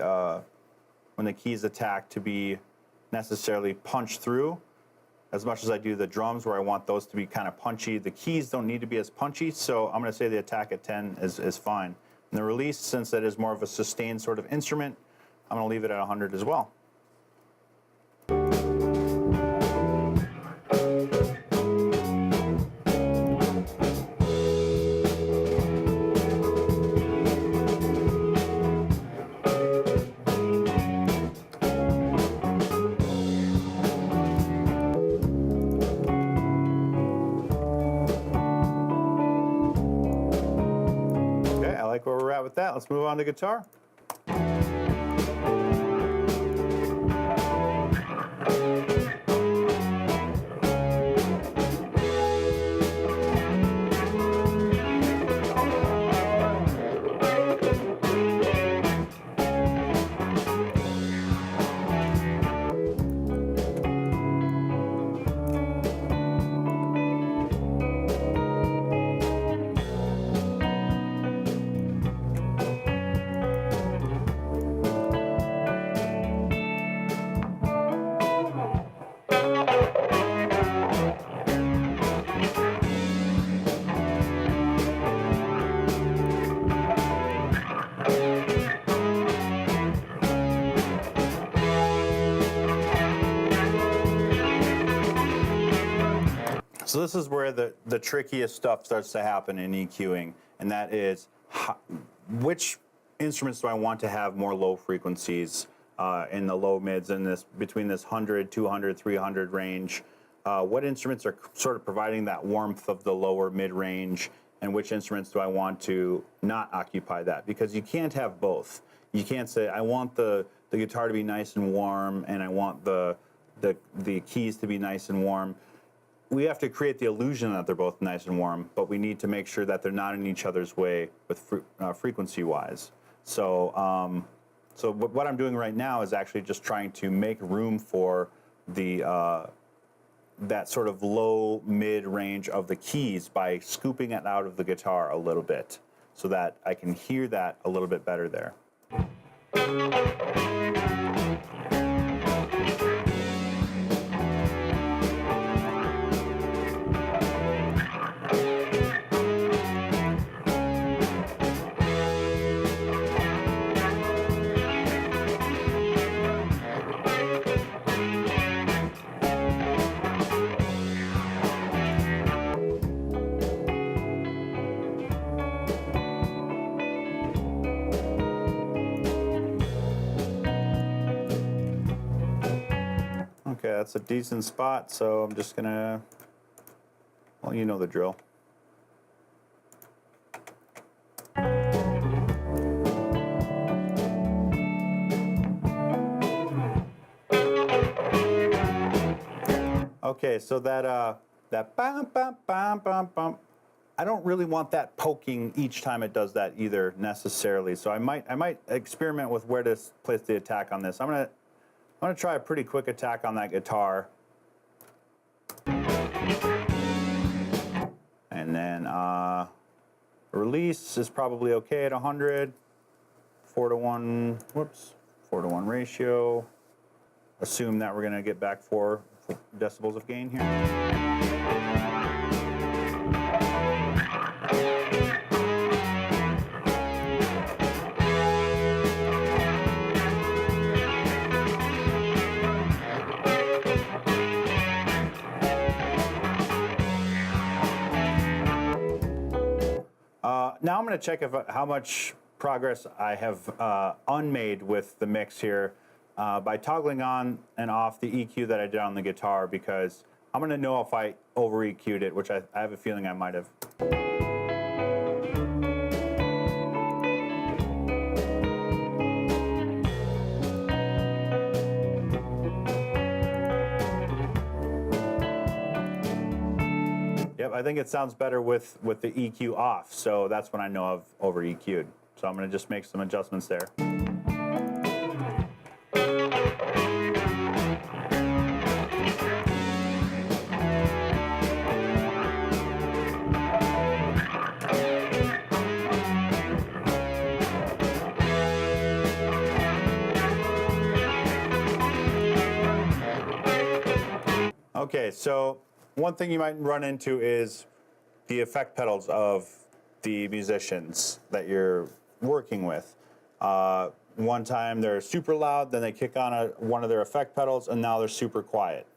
when the keys attack to be necessarily punched through as much as I do the drums where I want those to be kind of punchy. The keys don't need to be as punchy, so I'm gonna say the attack at 10 is fine. And the release, since that is more of a sustained sort of instrument, I'm gonna leave it at 100 as well. Okay, I like where we're at with that. Let's move on to guitar. So this is where the trickiest stuff starts to happen in EQing, and that is which instruments do I want to have more low frequencies in the low mids in this between this 100, 200, 300 range. What instruments are sort of providing that warmth of the lower mid range, and which instruments do I want to not occupy that? Because you can't have both. You can't say I want the guitar to be nice and warm, and I want the keys to be nice and warm. We have to create the illusion that they're both nice and warm, but we need to make sure that they're not in each other's way with frequency-wise. So, so what I'm doing right now is actually just trying to make room for the that sort of low mid range of the keys by scooping it out of the guitar a little bit, so that I can hear that a little bit better there. Okay, that's a decent spot, so I'm just gonna, well, you know the drill. Okay, so that bam, bam, bam, bam, bam, I don't really want that poking each time it does that either necessarily. So I might experiment with where to place the attack on this. I'm gonna try a pretty quick attack on that guitar. And then release is probably okay at 100. 4:1, whoops, 4:1 ratio. Assume that we're gonna get back 4 decibels of gain here. Now I'm going to check how much progress I have unmade with the mix here by toggling on and off the EQ that I did on the guitar, because I'm going to know if I over EQ'd it, which I have a feeling I might have. Yep, I think it sounds better with the EQ off, so that's when I know I've over EQ'd. So I'm going to just make some adjustments there. Okay, so one thing you might run into is the effect pedals of the musicians that you're working with. One time they're super loud, then they kick on one of their effect pedals, and now they're super quiet.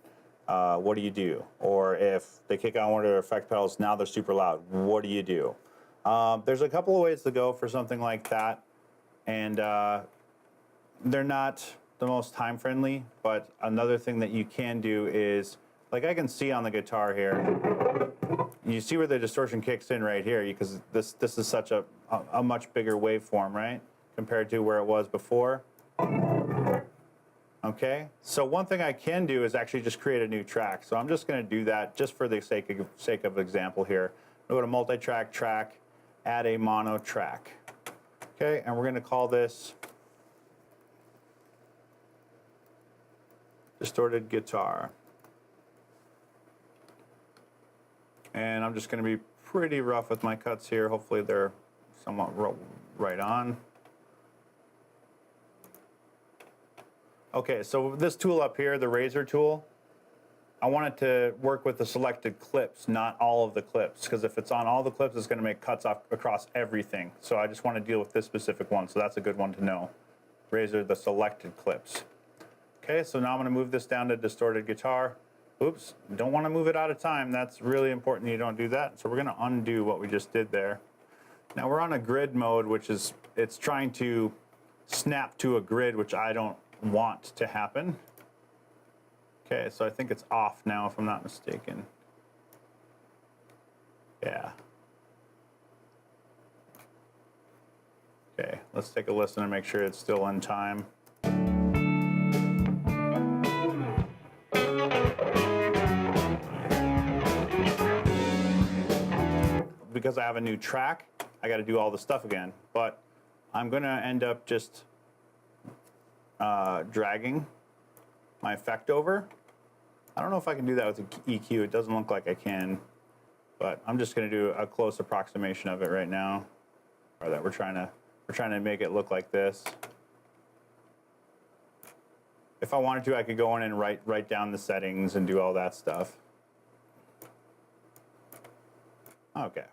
What do you do? Or if they kick on one of their effect pedals, now they're super loud. What do you do? There's a couple of ways to go for something like that, and they're not the most time friendly, but another thing that you can do is, like I can see on the guitar here, you see where the distortion kicks in right here, because this is such a much bigger waveform, right? Compared to where it was before. Okay, so one thing I can do is actually just create a new track. So I'm just going to do that just for the sake of example here. Go to multi-track, track, add a mono track. Okay, and we're going to call this distorted guitar. And I'm just going to be pretty rough with my cuts here. Hopefully they're somewhat right on. Okay, so this tool up here, the razor tool, I want it to work with the selected clips, not all of the clips, because if it's on all the clips, it's going to make cuts across everything. So I just want to deal with this specific one, so that's a good one to know. Razor the selected clips. Okay, so now I'm going to move this down to distorted guitar. Oops, don't want to move it out of time. That's really important that you don't do that. So we're going to undo what we just did there. Now we're on a grid mode, which is, it's trying to snap to a grid, which I don't want to happen. Okay, so I think it's off now, if I'm not mistaken. Yeah. Okay, let's take a listen and make sure it's still in time. Because I have a new track, I got to do all the stuff again. But I'm going to end up just dragging my effect over. I don't know if I can do that with the EQ. It doesn't look like I can, but I'm just going to do a close approximation of it right now. Or that we're trying to make it look like this. If I wanted to, I could go in and write down the settings and do all that stuff. Okay.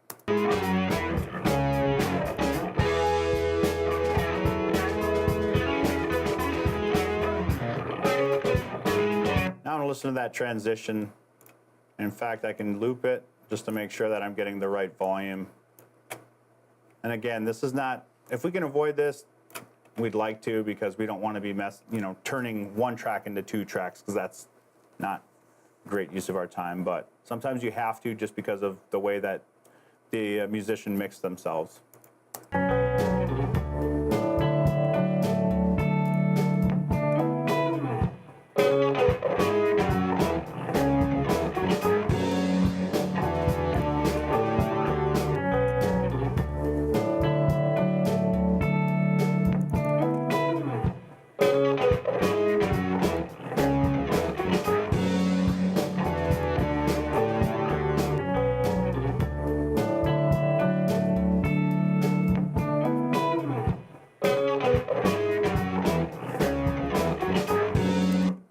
Now I'm going to listen to that transition. In fact, I can loop it just to make sure that I'm getting the right volume. And again, this is not, if we can avoid this, we'd like to, because we don't want to be turning one track into two tracks, because that's not great use of our time. But sometimes you have to, just because of the way that the musician mixed themselves.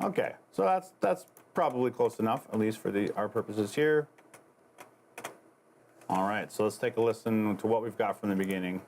Okay, so that's probably close enough, at least for our purposes here. All right, so let's take a listen to what we've got from the beginning.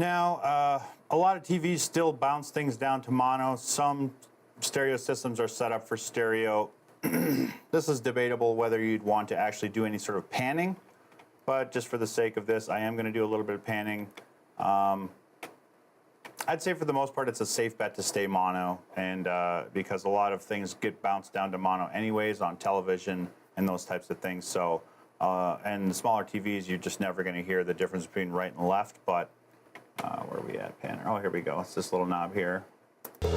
Now, a lot of TVs still bounce things down to mono. Some stereo systems are set up for stereo. This is debatable whether you'd want to actually do any sort of panning, but just for the sake of this, I am going to do a little bit of panning. I'd say for the most part it's a safe bet to stay mono, and because a lot of things get bounced down to mono anyways on television and those types of things. So, and the smaller TVs, you're just never going to hear the difference between right and left, but where are we at, panner? Oh, here we go. It's this little knob here. I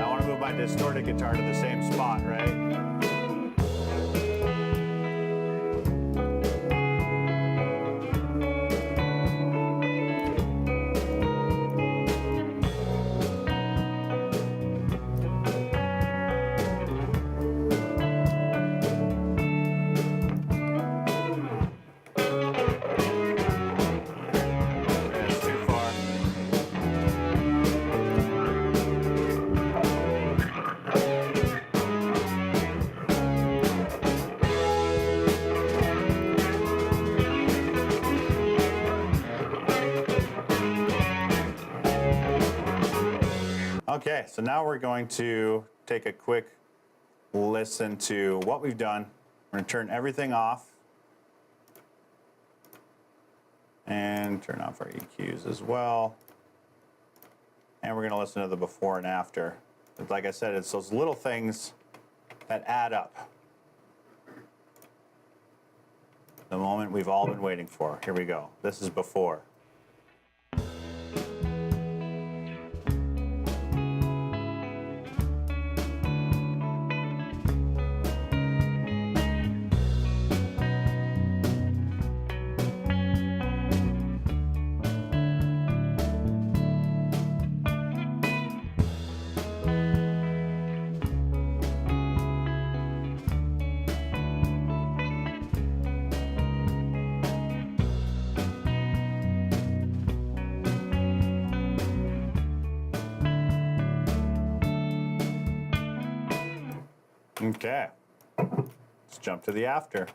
want to move my distorted guitar to the same spot, right? Okay, so now we're going to take a quick listen to what we've done. We're going to turn everything off and turn off our EQs as well. And we're going to listen to the before and after. But like I said, it's those little things that add up. The moment we've all been waiting for. Here we go. This is before. Okay, let's jump to the after.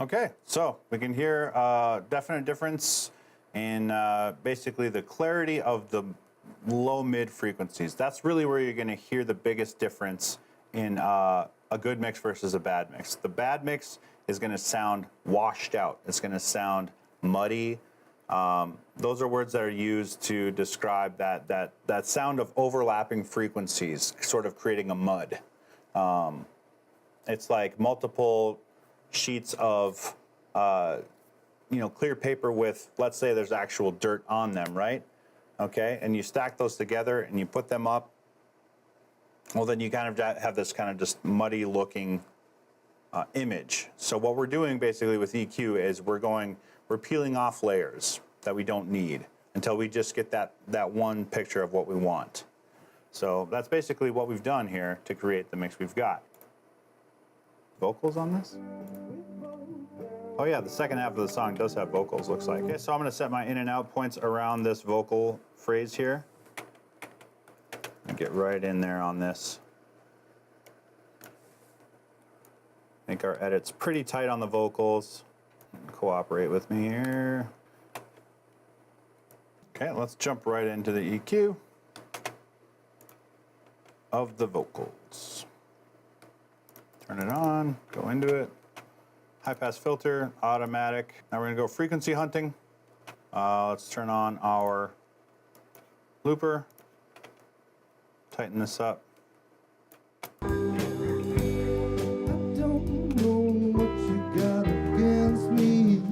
Okay, so we can hear a definite difference in basically the clarity of the low-mid frequencies. That's really where you're going to hear the biggest difference in a good mix versus a bad mix. The bad mix is going to sound washed out. It's going to sound muddy. Those are words that are used to describe that sound of overlapping frequencies, sort of creating a mud. It's like multiple sheets of clear paper with, let's say there's actual dirt on them, right? Okay, and you stack those together and you put them up, well then you kind of have this kind of just muddy looking image. So what we're doing basically with EQ is we're peeling off layers that we don't need until we just get that one picture of what we want. So that's basically what we've done here to create the mix we've got. Vocals on this? Oh yeah, the second half of the song does have vocals, looks like. Okay, so I'm going to set my in and out points around this vocal phrase here. And get right in there on this. I think our edit's pretty tight on the vocals. Cooperate with me here. Okay, let's jump right into the EQ. of the vocals. Turn it on, go into it. High pass filter, automatic. Now we're gonna go frequency hunting. Let's turn on our looper. Tighten this up. I don't know what you got against me.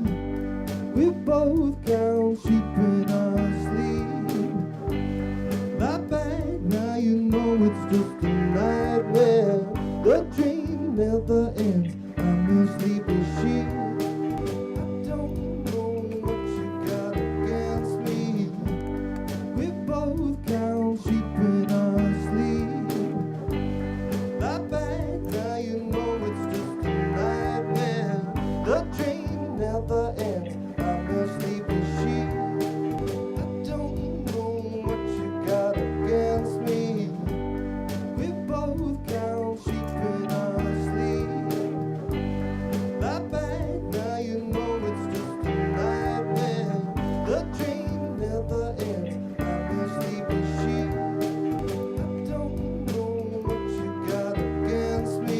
We both count sheep in our sleep. My bad, now you know it's just a nightmare. The dream never ends. I'm a sleepy sheep. I don't know what you got against me. We both count sheep in our sleep. My bad, now you know it's just a nightmare. The dream never ends. I'm a sleepy sheep. I don't know what you got against me. We both count sheep in our sleep. My bad, now you know it's just a nightmare. The dream never ends. I'm a sleepy sheep. I don't know what you got against me.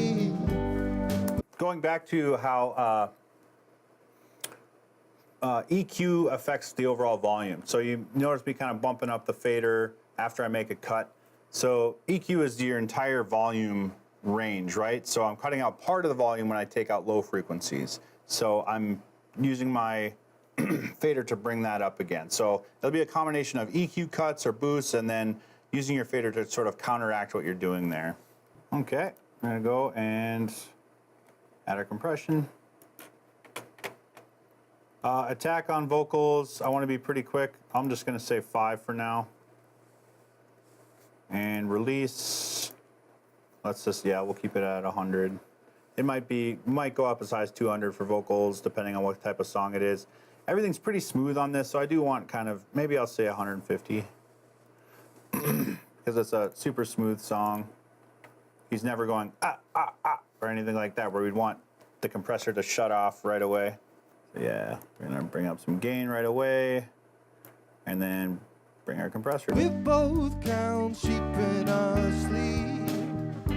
Going back to how EQ affects the overall volume. So you notice me kind of bumping up the fader after I make a cut. So EQ is your entire volume range, right? So I'm cutting out part of the volume when I take out low frequencies. So I'm using my fader to bring that up again. So it'll be a combination of EQ cuts or boosts and then using your fader to sort of counteract what you're doing there. Okay, I'm gonna go and add our compression. Attack on vocals, I want to be pretty quick. I'm just going to say 5 for now. And release, let's just, yeah, we'll keep it at 100. It might go up as high as 200 for vocals, depending on what type of song it is. Everything's pretty smooth on this, so I do want kind of, maybe I'll say 150. Because it's a super smooth song. He's never going, or anything like that, where we'd want the compressor to shut off right away. Yeah, we're gonna bring up some gain right away, and then bring our compressor. We both count sheep in our sleep.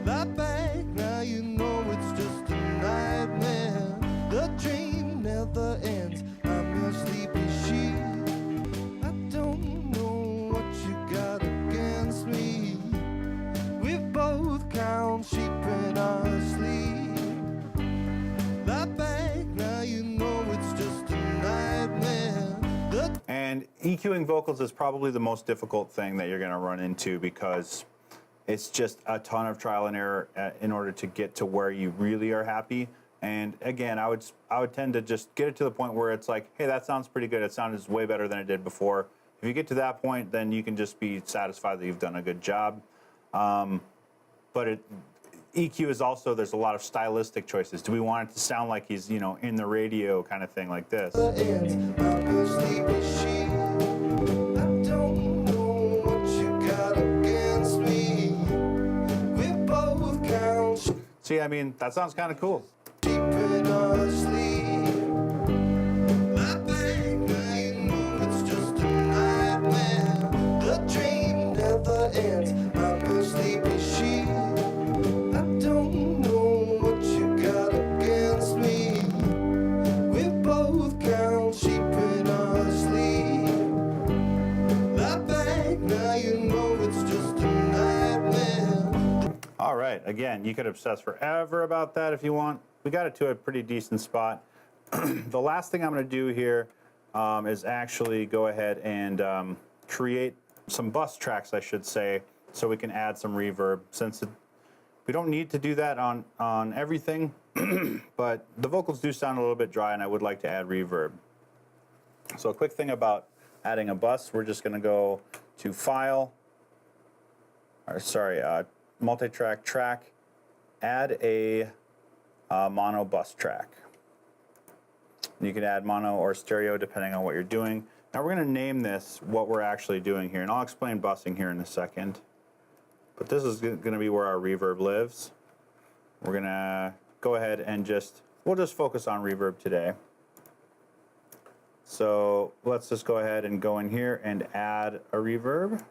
My bad, now you know it's just a nightmare. The dream never ends. I'm a sleepy sheep. I don't know what you got against me. We both count sheep in our sleep. My bad, now you know it's just a nightmare. And EQing vocals is probably the most difficult thing that you're going to run into because it's just a ton of trial and error in order to get to where you really are happy. And again, I would tend to just get it to the point where it's like, hey, that sounds pretty good. It sounds way better than it did before. If you get to that point, then you can just be satisfied that you've done a good job. But EQ is also, there's a lot of stylistic choices. Do we want it to sound like he's, you know, in the radio kind of thing like this? See, I mean, that sounds kind of cool. All right, again, you could obsess forever about that if you want. We got it to a pretty decent spot. The last thing I'm going to do here is actually go ahead and create some bus tracks, I should say, so we can add some reverb. Since we don't need to do that on everything, but the vocals do sound a little bit dry, and I would like to add reverb. So a quick thing about adding a bus, we're just going to go to File, or sorry, multi-track track, add a mono bus track. You can add mono or stereo depending on what you're doing. Now we're going to name this what we're actually doing here, and I'll explain busing here in a second. But this is going to be where our reverb lives. We're going to go ahead and we'll just focus on reverb today. So let's just go ahead and go in here and add a reverb.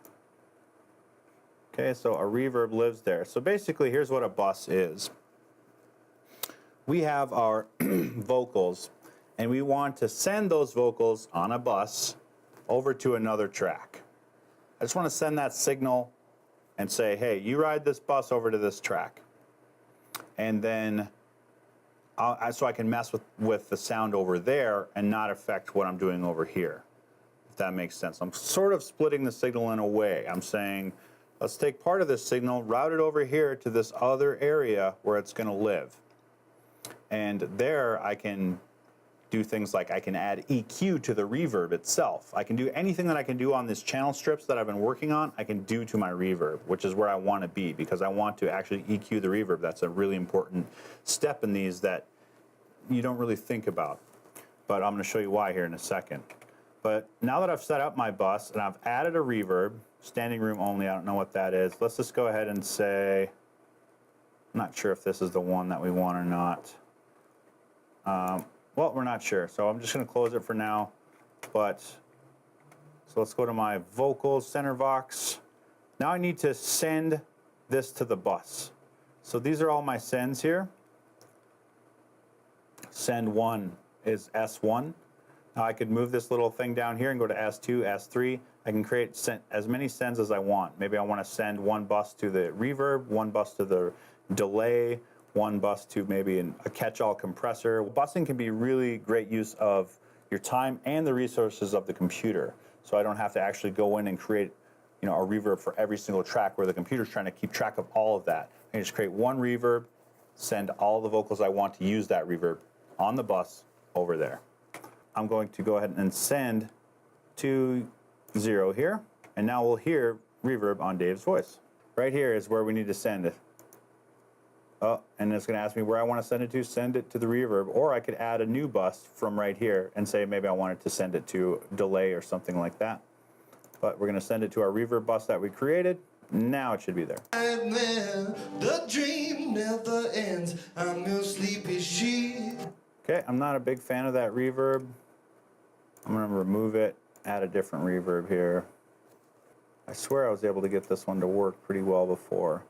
Okay, so a reverb lives there. So basically, here's what a bus is. We have our vocals, and we want to send those vocals on a bus over to another track. I just want to send that signal and say, hey, you ride this bus over to this track. And then, so I can mess with the sound over there and not affect what I'm doing over here, if that makes sense. I'm sort of splitting the signal in a way. I'm saying, let's take part of this signal, route it over here to this other area where it's going to live. And there I can do things like I can add EQ to the reverb itself. I can do anything that I can do on these channel strips that I've been working on, I can do to my reverb, which is where I want to be, because I want to actually EQ the reverb. That's a really important step in these that you don't really think about. But I'm going to show you why here in a second. But now that I've set up my bus and I've added a reverb, standing room only, I don't know what that is. Let's just go ahead and say, I'm not sure if this is the one that we want or not. Well, we're not sure, so I'm just going to close it for now. But, so let's go to my vocals, center vox. Now I need to send this to the bus. So these are all my sends here. Send 1 is S1. Now I could move this little thing down here and go to S2, S3. I can create as many sends as I want. Maybe I want to send 1 bus to the reverb, 1 bus to the delay, 1 bus to maybe a catch-all compressor. Busing can be really great use of your time and the resources of the computer. So I don't have to actually go in and create, a reverb for every single track where the computer's trying to keep track of all of that. I just create 1 reverb, send all the vocals I want to use that reverb on the bus over there. I'm going to go ahead and send to 0 here, and now we'll hear reverb on Dave's voice. Right here is where we need to send it. Oh, and it's going to ask me where I want to send it to the reverb, or I could add a new bus from right here and say maybe I wanted to send it to delay or something like that. But we're going to send it to our reverb bus that we created. Now it should be there. Nightmare, the dream never ends. I'm your sleepy sheep. Okay, I'm not a big fan of that reverb. I'm going to remove it, add a different reverb here. I swear I was able to get this one to work pretty well before.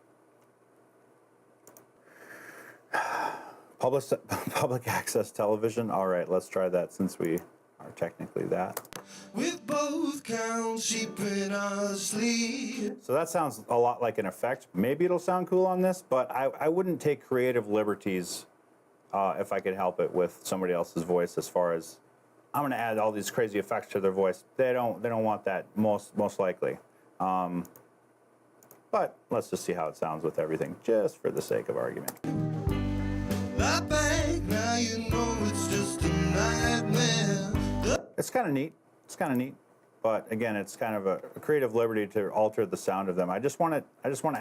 Public access television. All right, let's try that since we are technically that. With both counts, sheep in our sleep. So that sounds a lot like an effect. Maybe it'll sound cool on this, but I wouldn't take creative liberties if I could help it with somebody else's voice. As far as I'm going to add all these crazy effects to their voice, they don't want that most likely. But let's just see how it sounds with everything, just for the sake of argument. Now you know it's just a nightmare. It's kind of neat. It's kind of neat, but again, it's kind of a creative liberty to alter the sound of them. I just want to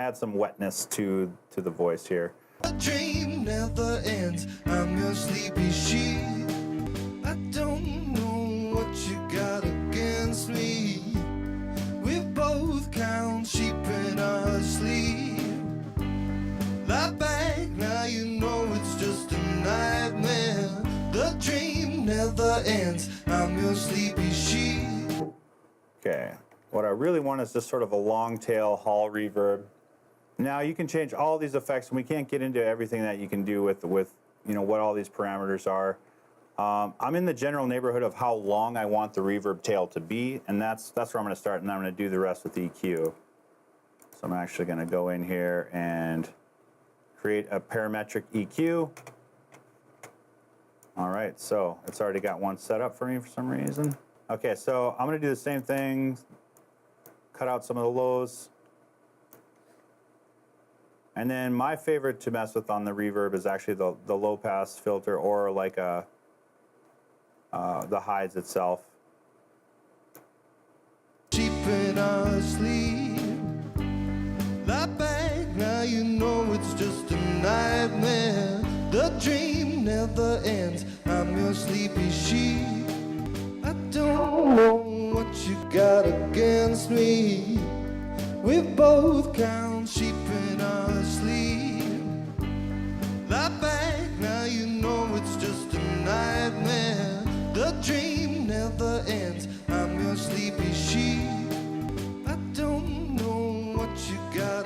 add some wetness to the voice here. The dream never ends. I'm your sleepy sheep. I don't know what you got against me. We both count sheep in our sleep. Lie back, now you know it's just a nightmare. The dream never ends. I'm your sleepy sheep. Okay, what I really want is just sort of a long tail hall reverb. Now you can change all these effects, and we can't get into everything that you can do with what all these parameters are. I'm in the general neighborhood of how long I want the reverb tail to be, and that's where I'm going to start, and then I'm going to do the rest with EQ. So I'm actually going to go in here and create a parametric EQ. All right, so it's already got one set up for me for some reason. Okay, so I'm going to do the same thing, cut out some of the lows. And then my favorite to mess with on the reverb is actually the low pass filter, or like the highs itself. Sheep in our sleep. Lie back, now you know it's just a nightmare. The dream never ends. I'm your sleepy sheep. I don't know what you got against me. We both count sheep in our sleep. Lie back, now you know it's just a nightmare. The dream never ends. I'm your sleepy sheep. I don't know what you got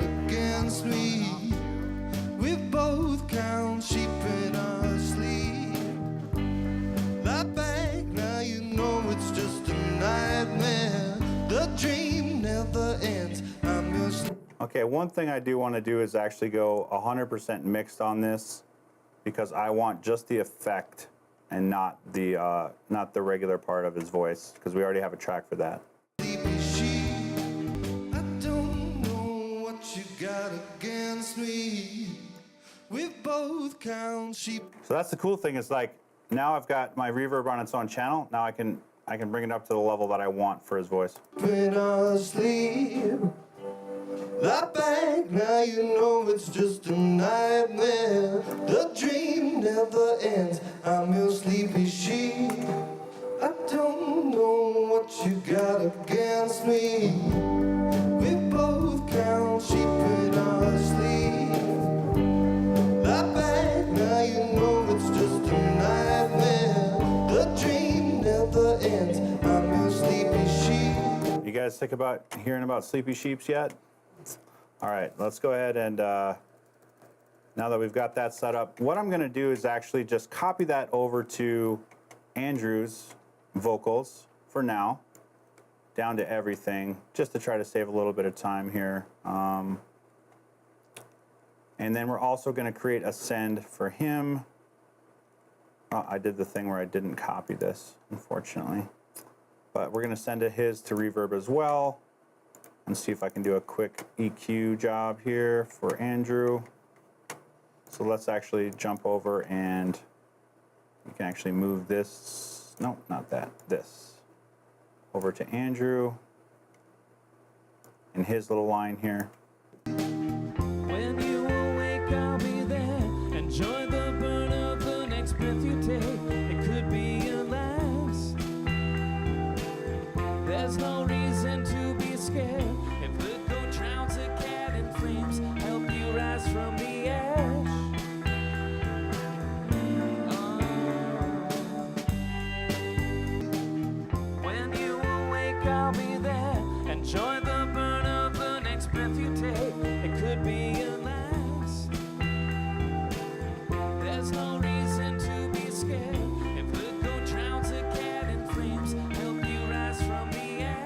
both count sheep in our sleep. Lie back, now you know it's just a nightmare. The dream never ends. I'm your Okay, one thing I do want to do is actually go 100% mixed on this, because I want just the effect and not the regular part of his voice, because we already have a track for that. sleepy sheep. I don't know what you got against me. We both count sheep. So that's the cool thing, is like, now I've got my reverb on its own channel. Now I can bring it up to the level that I want for his voice. In our sleep. Lie back, now you know it's just a nightmare. The dream never ends. I'm your sleepy sheep. I don't know what you got against me. We both count sheep in our sleep. Lie back, now you know it's just a nightmare. The dream never ends. I'm your sleepy sheep. You guys think about hearing about sleepy sheeps yet? All right, let's go ahead and now that we've got that set up, what I'm gonna do is actually just copy that over to Andrew's vocals for now, down to everything, just to try to save a little bit of time here. And then we're also gonna create a send for him. I did the thing where I didn't copy this, unfortunately. But we're gonna send his to Reverb as well, and see if I can do a quick EQ job here for Andrew. So let's actually jump over, and you can actually move this, no, not that, this, over to Andrew in his little line here. When you awake, I'll be there. Enjoy the burn of the next breath you take. It could be your last. There's no reason to be scared. If the goat drowns a cat in flames, help you rise from the ash. When you awake, I'll be there. Enjoy the burn of the next breath you take. It could be your last. There's no reason to be scared. If the goat drowns a cat in flames, help you rise from the ash.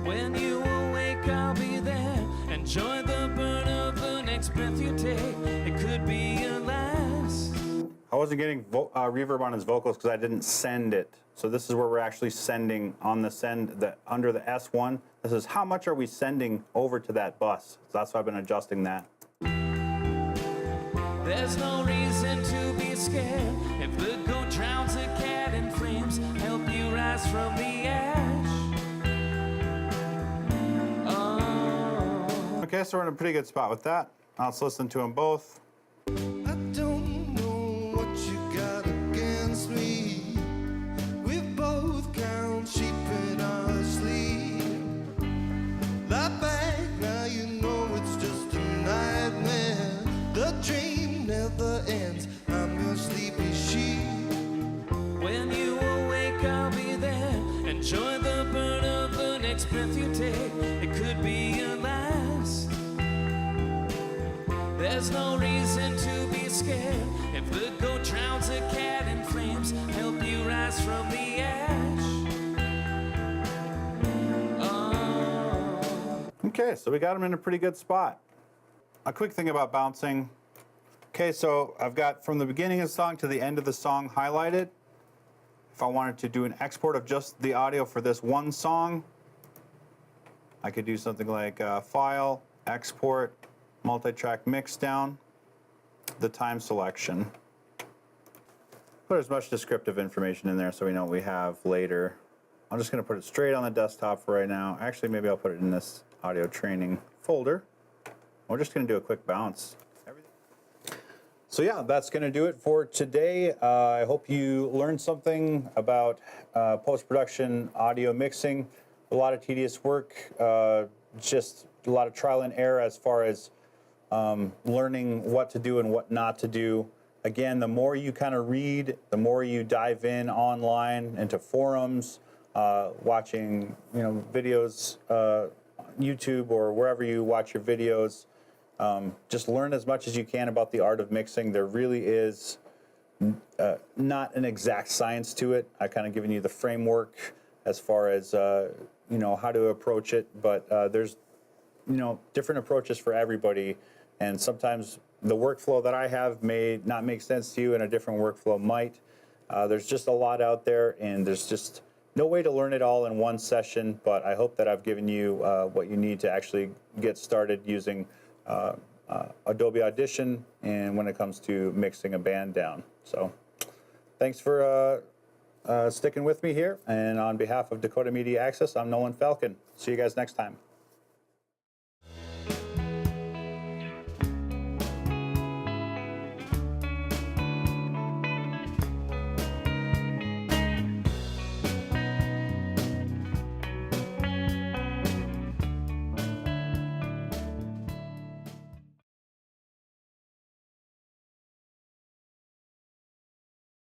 When you awake, I'll be there. Enjoy the burn of the next breath you take. It could be your last. I wasn't getting reverb on his vocals because I didn't send it. So this is where we're actually sending on the send, under the S1. This is how much are we sending over to that bus. So that's why I've been adjusting that. There's no reason to be scared. If the goat drowns a cat in flames, help you rise from the ash. Okay, so we're in a pretty good spot with that. Now let's listen to them both. I don't know what you got against me. We both count sheep in our sleep. Lie back, now you know it's just a nightmare. The dream never ends. I'm your sleepy sheep. When you awake, I'll be there. Enjoy the burn of the next breath you take. It could be your last. There's no reason to be scared. If the goat drowns a cat in flames, help you rise from the ash. Okay, so we got them in a pretty good spot. A quick thing about bouncing. Okay, so I've got from the beginning of the song to the end of the song highlighted. If I wanted to do an export of just the audio for this one song, I could do something like File, Export, Multi-track Mix down, the time selection. Put as much descriptive information in there so we know what we have later. I'm just gonna put it straight on the desktop for right now. Actually, maybe I'll put it in this audio training folder. We're just gonna do a quick bounce. So yeah, that's gonna do it for today. I hope you learned something about post-production audio mixing. A lot of tedious work, just a lot of trial and error as far as learning what to do and what not to do. Again, the more you kind of read, the more you dive in online into forums, watching videos, YouTube or wherever you watch your videos. Just learn as much as you can about the art of mixing. There really is not an exact science to it. I kind of given you the framework as far as how to approach it, but there's different approaches for everybody, and sometimes the workflow that I have may not make sense to you and a different workflow might. There's just a lot out there, and there's just no way to learn it all in one session, but I hope that I've given you what you need to actually get started using Adobe Audition and when it comes to mixing a band down. So thanks for sticking with me here, and on behalf of Dakota Media Access, I'm Nolyn Falcon. See you guys next time.